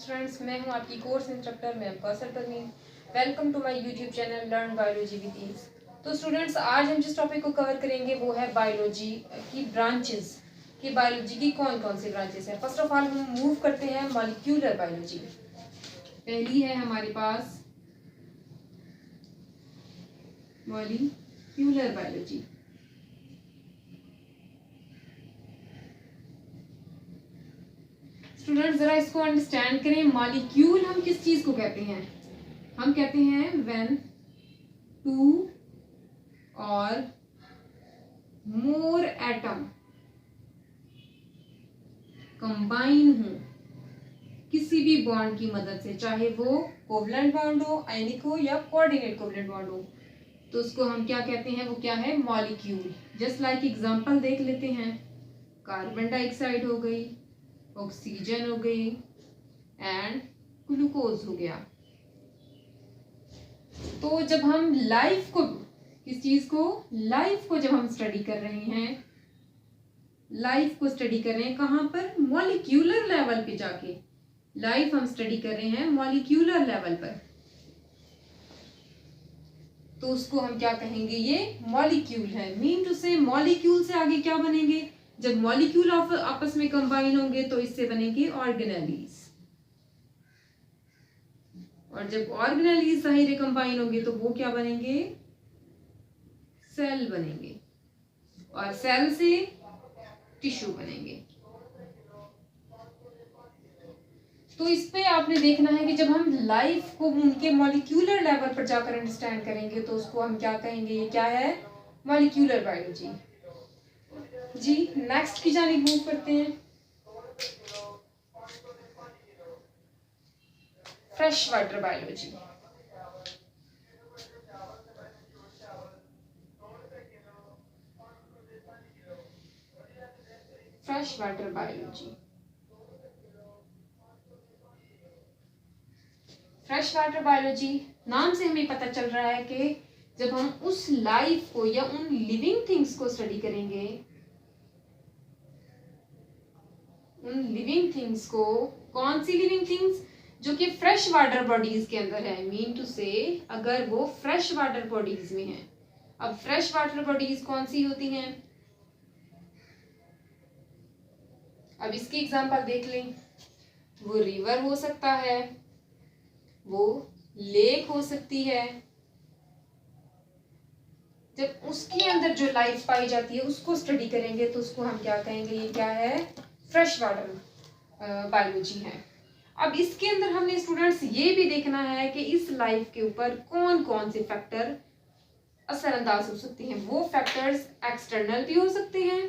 Students, मैं हूं आपकी course instructor ma'am Kausar Parveen. Welcome to my YouTube channel learn biology with ease. तो students, आज हम जिस टॉपिक को कवर करेंगे वो है बायोलॉजी की ब्रांचेस, कि बायोलॉजी की कौन कौन सी ब्रांचेस हैं। फर्स्ट ऑफ ऑल हम मूव करते हैं मॉलिक्यूलर बायोलॉजी। पहली है हमारे पास मॉलिक्यूलर बायोलॉजी। स्टूडेंट्स, जरा इसको अंडरस्टैंड करें। मॉलिक्यूल हम किस चीज को कहते हैं? हम कहते हैं व्हेन टू और मोर एटम कंबाइन हो किसी भी बॉन्ड की मदद से, चाहे वो कोवलेंट बॉन्ड हो, आयनिक हो या कोऑर्डिनेट कोवलेंट बॉन्ड हो, तो उसको हम क्या कहते हैं? वो क्या है? मॉलिक्यूल। जस्ट लाइक एग्जांपल देख लेते हैं। कार्बन डाइऑक्साइड हो गई, ऑक्सीजन हो गई एंड ग्लूकोज हो गया। तो जब हम लाइफ को, किस चीज को? लाइफ को जब हम स्टडी कर रहे हैं, लाइफ को स्टडी कर रहे हैं कहां पर? मॉलिक्यूलर लेवल पे जाके लाइफ हम स्टडी कर रहे हैं मॉलिक्यूलर लेवल पर, तो उसको हम क्या कहेंगे? ये मॉलिक्यूल है। मीन टू से मॉलिक्यूल से आगे क्या बनेंगे? जब मॉलिक्यूल आपस में कंबाइन होंगे तो इससे बनेंगे ऑर्गेनेलीज, और जब ऑर्गेनेलीज जाहिर कंबाइन होंगे तो वो क्या बनेंगे? सेल बनेंगे, और सेल से टिश्यू बनेंगे। तो इस पे आपने देखना है कि जब हम लाइफ को उनके मॉलिक्यूलर लेवल पर जाकर अंडरस्टैंड करेंगे तो उसको हम क्या कहेंगे? ये क्या है? Molecular biology. जी, नेक्स्ट की जानिब मूव करते हैं। Fresh water biology. Fresh water biology. Fresh water biology नाम से हमें पता चल रहा है कि जब हम उस लाइफ को या उन लिविंग थिंग्स को स्टडी करेंगे, उन लिविंग थिंग्स को, कौन सी लिविंग थिंग्स? जो कि फ्रेश वाटर बॉडीज के अंदर है। मीन टू से अगर वो फ्रेश वाटर बॉडीज में है। अब फ्रेश वाटर बॉडीज कौन सी होती हैं? अब इसकी एग्जांपल देख लें। वो रिवर हो सकता है, वो लेक हो सकती है। जब उसके अंदर जो लाइफ पाई जाती है उसको स्टडी करेंगे तो उसको हम क्या कहेंगे? ये क्या है? फ्रेश वाटर बायोलॉजी है। अब इसके अंदर हमने स्टूडेंट्स ये भी देखना है कि इस लाइफ के ऊपर कौन कौन से फैक्टर असरअंदाज हो सकते हैं। वो फैक्टर्स एक्सटर्नल भी हो सकते हैं,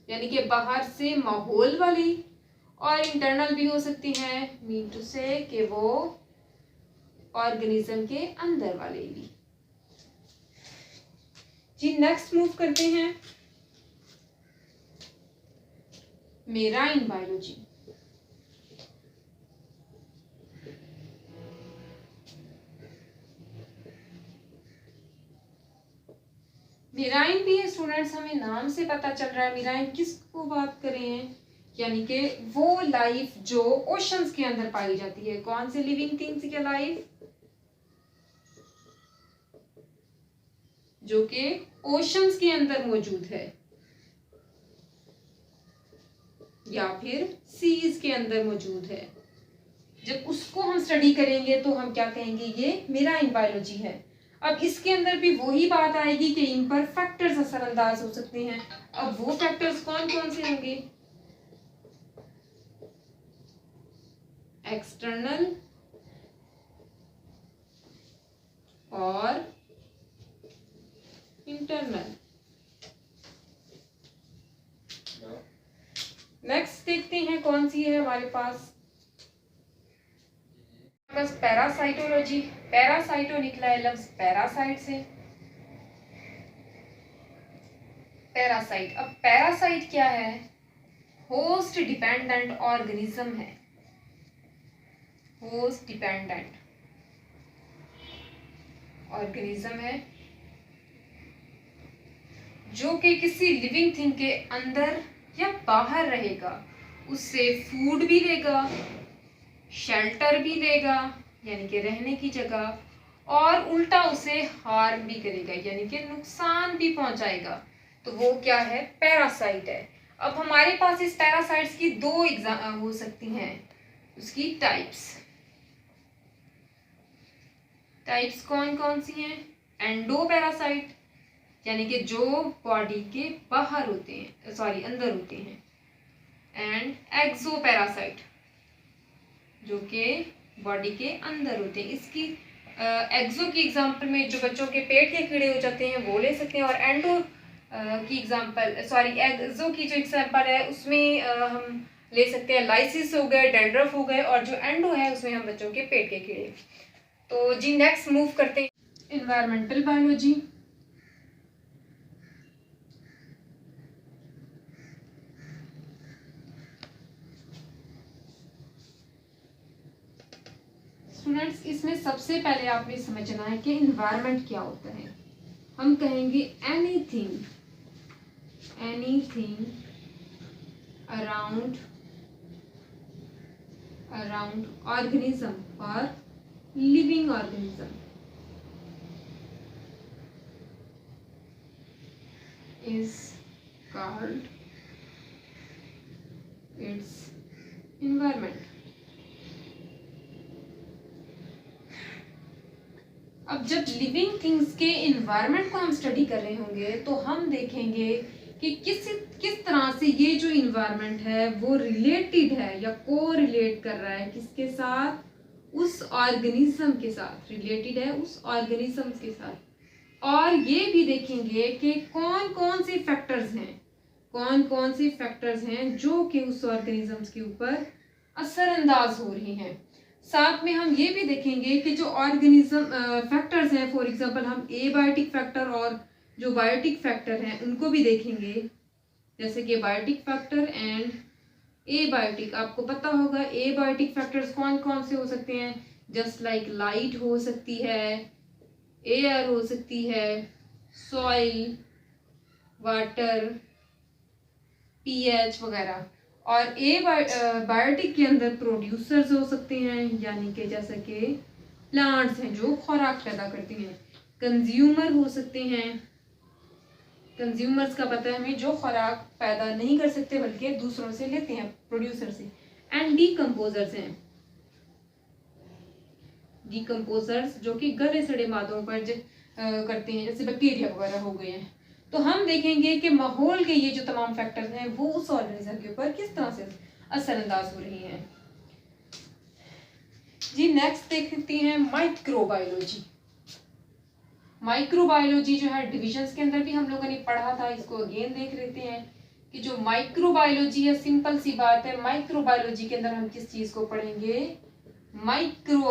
यानी कि बाहर से माहौल वाली, और इंटरनल भी हो सकती हैं, मीन टू से कि वो ऑर्गेनिज्म के अंदर वाले भी। जी, नेक्स्ट मूव करते हैं मेराइन बायोलॉजी। मेराइन भी है स्टूडेंट्स, हमें नाम से पता चल रहा है मेराइन किसको बात करें, यानी कि वो लाइफ जो ओशंस के अंदर पाई जाती है। कौन से लिविंग थिंग्स की लाइफ? जो कि ओशंस के अंदर मौजूद है या फिर सीज के अंदर मौजूद है। जब उसको हम स्टडी करेंगे तो हम क्या कहेंगे? ये मेराइन बायोलॉजी है। अब इसके अंदर भी वही बात आएगी कि इन पर फैक्टर्स असरअंदाज हो सकते हैं। अब वो फैक्टर्स कौन कौन से होंगे? एक्सटर्नल और इंटरनल। नेक्स्ट देखते हैं कौन सी है हमारे पास। पैरासाइटोलॉजी। पैरासाइटो निकला है लफ्ज पैरासाइट से। पैरासाइट, अब पैरासाइट क्या है? होस्ट डिपेंडेंट ऑर्गेनिज्म है। होस्ट डिपेंडेंट ऑर्गेनिज्म है जो कि किसी लिविंग थिंग के अंदर या बाहर रहेगा, उससे फूड भी लेगा, शेल्टर भी देगा यानी कि रहने की जगह, और उल्टा उसे हार्म भी करेगा यानी कि नुकसान भी पहुंचाएगा। तो वो क्या है? पैरासाइट है। अब हमारे पास इस पैरासाइट्स की दो एग्जाम हो सकती हैं, उसकी टाइप्स कौन कौन सी हैं? एंडो पैरासाइट यानी कि जो बॉडी के बाहर होते हैं, सॉरी अंदर होते हैं, एंड एक्सो पैरासाइट जो कि बॉडी के अंदर होते हैं। इसकी एक्सो की एग्जांपल में जो बच्चों के पेट के कीड़े हो जाते हैं वो ले सकते हैं, और एंडो की एग्जांपल, सॉरी एक्सो की जो एग्जांपल है उसमें हम ले सकते हैं लाइसिस हो गए, डैंड्रफ हो गए, और जो एंडो है उसमें हम बच्चों के पेट के कीड़े। तो जी नेक्स्ट मूव करते हैं एनवायरमेंटल बायोलॉजी। स्टूडेंट्स, इसमें सबसे पहले आपने समझना है कि एनवायरनमेंट क्या होता है। हम कहेंगे एनीथिंग अराउंड ऑर्गेनिज्म और living organism is called its environment। अब जब लिविंग थिंग्स के इन्वायरमेंट को हम स्टडी कर रहे होंगे तो हम देखेंगे कि किस तरह से ये जो इन्वायरमेंट है वो रिलेटेड है या को रिलेट कर रहा है किसके साथ? उस ऑर्गेनिज्म के साथ, रिलेटेड है उस ऑर्गेनिज्म के साथ। और ये भी देखेंगे कि कौन कौन से फैक्टर्स हैं जो कि उस ऑर्गेनिजम्स के ऊपर असरअंदाज हो रही हैं। साथ में हम ये भी देखेंगे कि जो ऑर्गेनिज्म फैक्टर्स हैं, फॉर एग्जांपल हम एबायोटिक फैक्टर और जो बायोटिक फैक्टर हैं उनको भी देखेंगे, जैसे कि बायोटिक फैक्टर एंड एबायोटिक। आपको पता होगा एबायोटिक फैक्टर्स कौन कौन से हो सकते हैं, जस्ट लाइक लाइट हो सकती है, एयर हो सकती है, सॉइल, वाटर, पीएच वगैरह। और बायोटिक के अंदर प्रोड्यूसर्स हो सकते हैं, यानी कि जैसे कि प्लांट्स हैं जो खुराक पैदा करते हैं। कंज्यूमर हो सकते हैं, कंज्यूमर्स का पता है हमें, जो खुराक पैदा नहीं कर सकते बल्कि दूसरों से लेते हैं, प्रोड्यूसर से। एंड डीकम्पोजर्स हैं, डीकम्पोजर्स जो कि गले सड़े मादों पर करते हैं, जैसे बैक्टीरिया वगैरह हो गए हैं। तो हम देखेंगे कि माहौल के ये जो तमाम फैक्टर्स हैं वो उस ऑर्गेनिज्म के ऊपर किस तरह से असरअंदाज हो रही हैं। जी नेक्स्ट देखते हैं माइक्रोबायोलॉजी। माइक्रोबायोलॉजी जो है डिविजन्स के अंदर भी हम लोगों ने पढ़ा था, इसको अगेन देख लेते हैं कि जो माइक्रोबायोलॉजी है, सिंपल सी बात है, माइक्रोबायोलॉजी के अंदर हम किस चीज को पढ़ेंगे? माइक्रो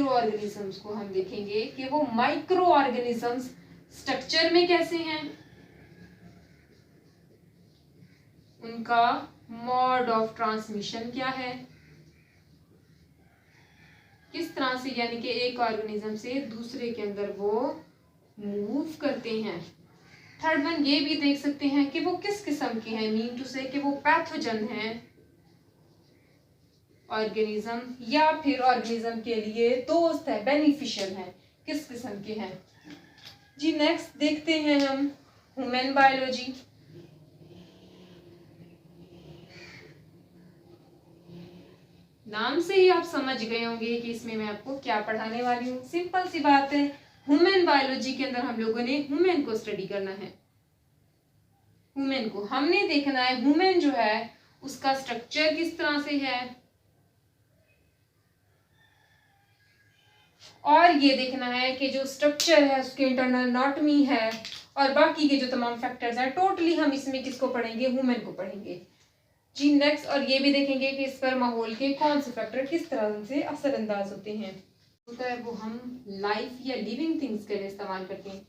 ऑर्गेनिजम्स को हम देखेंगे कि वो माइक्रो ऑर्गेनिजम्स स्ट्रक्चर में कैसे हैं, उनका मोड ऑफ ट्रांसमिशन क्या है, किस तरह से यानी कि एक ऑर्गेनिज्म से दूसरे के अंदर वो मूव करते हैं। थर्ड वन ये भी देख सकते हैं कि वो किस किस्म के हैं, मीन टू से कि वो पैथोजन हैं ऑर्गेनिज्म, या फिर ऑर्गेनिज्म के लिए दोस्त है, बेनिफिशियल है, किस किस्म के हैं। जी नेक्स्ट देखते हैं हम ह्यूमन बायोलॉजी। नाम से ही आप समझ गए होंगे कि इसमें मैं आपको क्या पढ़ाने वाली हूँ। सिंपल सी बात है, ह्यूमन बायोलॉजी के अंदर हम लोगों ने ह्यूमन को स्टडी करना है। ह्यूमन को हमने देखना है, ह्यूमन जो है उसका स्ट्रक्चर किस तरह से है, और ये देखना है कि जो स्ट्रक्चर है उसके इंटरनल एनाटॉमी है, और बाकी के जो तमाम फैक्टर्स हैं, टोटली हम इसमें किसको पढ़ेंगे? ह्यूमन को पढ़ेंगे। जी नेक्स्ट, और ये भी देखेंगे कि इस पर माहौल के कौन से फैक्टर किस तरह से असरअंदाज होते हैं। होता है वो हम लाइफ या लिविंग थिंग्स के लिए इस्तेमाल करते हैं।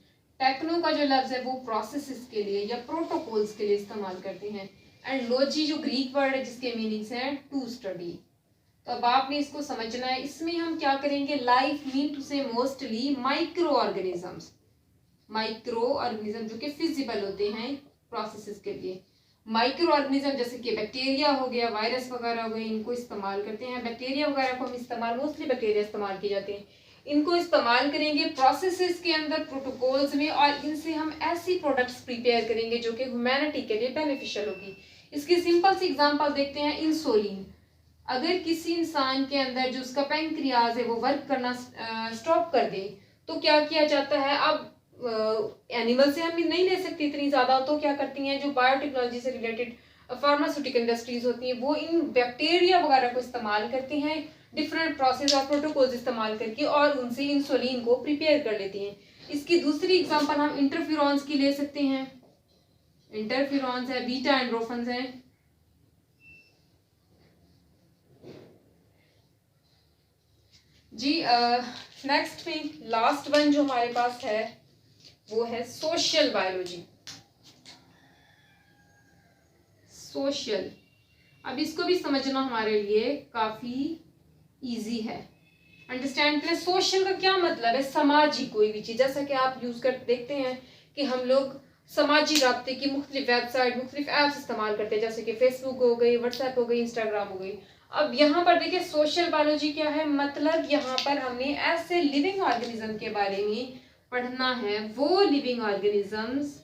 टेक्नो का जो लफ्ज है वो प्रोसेसेस के लिए या प्रोटोकॉल्स के लिए इस्तेमाल करते हैं। एंड लॉजी जो ग्रीक वर्ड है जिसके मीनिंग्स हैं टू स्टडी। तो अब आपने इसको समझना है। इसमें हम क्या करेंगे? लाइफ मीन टू से मोस्टली माइक्रो ऑर्गेनिजम्स जो कि फिजिबल होते हैं प्रोसेसेस के लिए। माइक्रो ऑर्गेनिज्म जैसे कि बैक्टीरिया हो गया, वायरस वगैरह हो गए, इनको इस्तेमाल करते हैं। बैक्टीरिया वगैरह को हम इस्तेमाल, मोस्टली बैक्टीरिया इस्तेमाल किए जाते हैं, इनको इस्तेमाल करेंगे प्रोसेसेस के अंदर, प्रोटोकॉल्स में, और इनसे हम ऐसी प्रोडक्ट्स प्रिपेयर करेंगे जो कि ह्यूमैनिटी के लिए बेनिफिशियल होगी। इसकी सिंपल सी एग्जांपल देखते हैं, इंसुलिन। अगर किसी इंसान के अंदर जो उसका पैंक्रियाज है वो वर्क करना स्टॉप कर दे तो क्या किया जाता है? अब एनिमल से हम नहीं ले सकते इतनी ज़्यादा, तो क्या करती हैं जो बायोटेक्नोलॉजी से रिलेटेड फार्मास्यूटिकल इंडस्ट्रीज होती हैं वो इन बैक्टीरिया वगैरह को इस्तेमाल करती हैं, डिफरेंट प्रोसेस और प्रोटोकॉल्स इस्तेमाल करके, और उनसे इंसुलिन को प्रिपेयर कर लेती हैं। इसकी दूसरी एग्जांपल हम इंटरफ्यूरॉन्स की ले सकते हैं। इंटरफ्यूरॉन्स है, बीटा एंड्रोफन्स हैं। जी नेक्स्ट में लास्ट वन जो हमारे पास है वो है सोशल बायोलॉजी। सोशल, अब इसको भी समझना हमारे लिए काफी इजी है। अंडरस्टैंड करें सोशल का क्या मतलब है। समाजी कोई भी चीज, जैसा कि आप यूज कर देखते हैं कि हम लोग समाजी राब्ते की मुख्तलिफ वेबसाइट, मुख्तलिफ ऐप्स इस्तेमाल करते हैं, जैसे कि फेसबुक हो गई, व्हाट्सएप हो गई, इंस्टाग्राम हो गई। अब यहाँ पर देखिए सोशल बायोलॉजी क्या है, मतलब यहाँ पर हमने ऐसे लिविंग ऑर्गेनिज्म के बारे में पढ़ना है, वो लिविंग ऑर्गेनिजम्स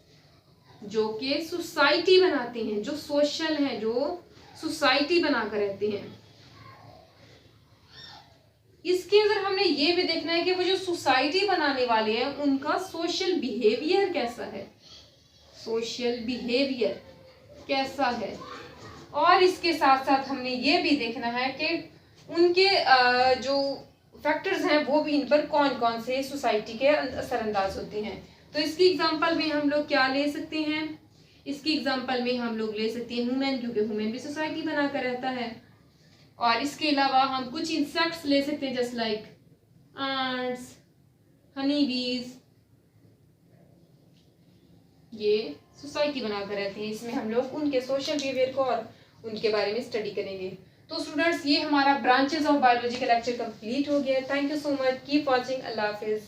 जो कि सोसाइटी बनाते हैं, जो सोशल हैं, जो सोसाइटी बनाकर रहते हैं। इसके अंदर हमने ये भी देखना है कि वो जो सोसाइटी बनाने वाले हैं उनका सोशल बिहेवियर कैसा है, सोशल बिहेवियर कैसा है। और इसके साथ साथ हमने ये भी देखना है कि उनके जो फैक्टर्स हैं वो भी इन पर कौन कौन से सोसाइटी के असरअंदाज होते हैं। तो इसकी एग्जांपल में हम लोग क्या ले सकते हैं, इसकी एग्जांपल में हम लोग ले सकते हैं ह्यूमन, क्योंकि ह्यूमन भी सोसाइटी बनाकर रहता है। और इसके अलावा हम कुछ इंसेक्ट्स ले सकते हैं, जस्ट लाइक एंट्स, हनी बीज, ये सोसाइटी बनाकर रहते हैं। इसमें हम लोग उनके सोशल बिहेवियर को और उनके बारे में स्टडी करेंगे। तो स्टूडेंट्स, ये हमारा ब्रांचेस ऑफ बायोलॉजी का लेक्चर कंप्लीट हो गया। Thank you so much, keep watching, Allah Hafiz.